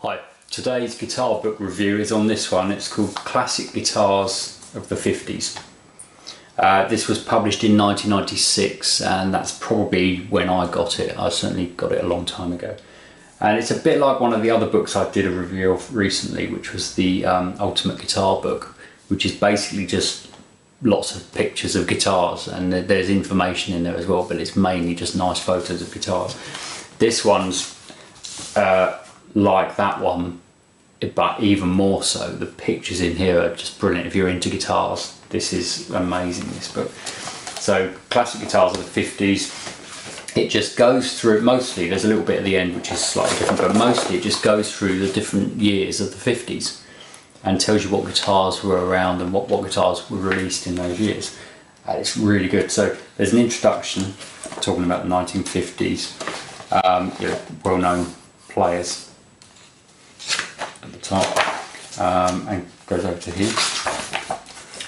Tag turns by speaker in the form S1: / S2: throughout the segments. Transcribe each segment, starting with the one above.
S1: Hi, today's guitar book review is on this one. It's called Classic Guitars of the 50s. This was published in 1996 and that's probably when I got it. I certainly got it a long time ago. And it's a bit like one of the other books I did a review of recently, which was the Ultimate Guitar book, which is basically just lots of pictures of guitars, and there's information in there as well, but it's mainly just nice photos of guitars. This one's like that one, but even more so. The pictures in here are just brilliant. If you're into guitars, this is amazing, this book. So Classic Guitars of the 50s, it just goes through, mostly there's a little bit at the end which is slightly different, but mostly it just goes through the different years of the 50s and tells you what guitars were around and what guitars were released in those years. And it's really good. So there's an introduction talking about the 1950s, well-known players at the top, and goes over to here.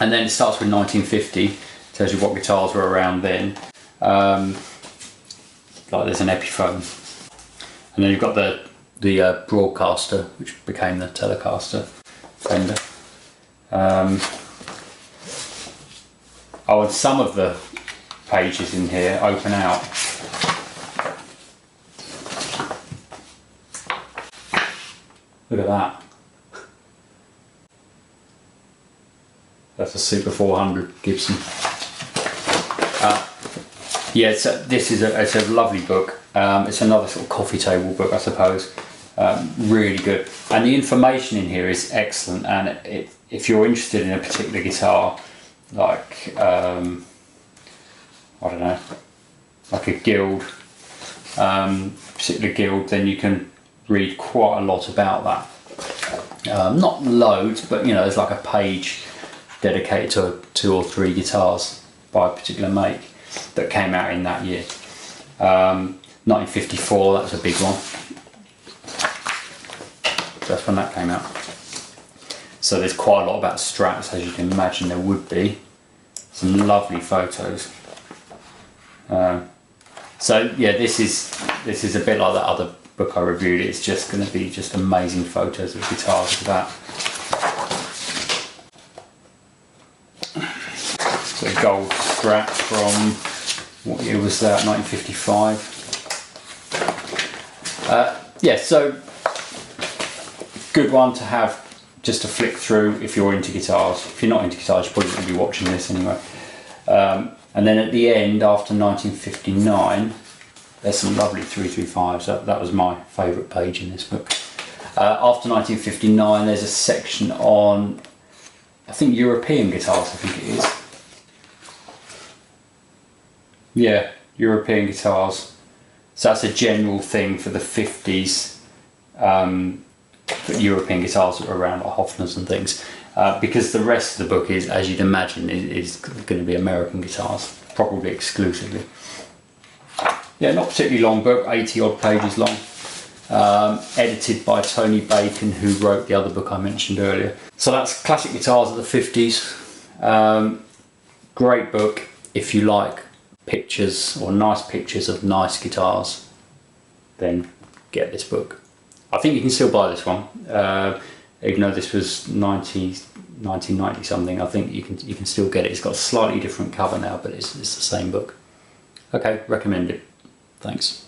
S1: And then it starts with 1950, tells you what guitars were around then. Like there's an Epiphone. And then you've got the Broadcaster, which became the Telecaster Fender. And some of the pages in here open out. Look at that. That's a Super 400 Gibson. Yeah, it's a lovely book. It's another sort of coffee table book, I suppose. Really good. And the information in here is excellent. And if you're interested in a particular guitar, like, I don't know, like a guild, particular guild, then you can read quite a lot about that. Not loads, but you know, there's like a page dedicated to 2 or 3 guitars by a particular make that came out in that year. 1954, that was a big one. That's when that came out. So there's quite a lot about Strats, as you can imagine there would be. Some lovely photos. So yeah, this is a bit like that other book I reviewed. It's just going to be just amazing photos of guitars with that. So a gold Strat from, what year was that, 1955. Yeah, so good one to have just to flick through if you're into guitars. If you're not into guitars, you're probably going to be watching this anyway. And then at the end, after 1959, there's some lovely 335s. That was my favourite page in this book. After 1959, there's a section on, I think, European guitars, I think it is. Yeah, European guitars. So that's a general thing for the 50s. European guitars that were around, like Hofners and things. Because the rest of the book is, as you'd imagine, is going to be American guitars, probably exclusively. Yeah, not particularly long book, 80 odd pages long. Edited by Tony Bacon, who wrote the other book I mentioned earlier. So that's Classic Guitars of the 50s. Great book if you like pictures or nice pictures of nice guitars, then get this book. I think you can still buy this one, even though this was 1990 something. I think you can still get it. It's got a slightly different cover now, but it's the same book. Okay, recommend it. Thanks.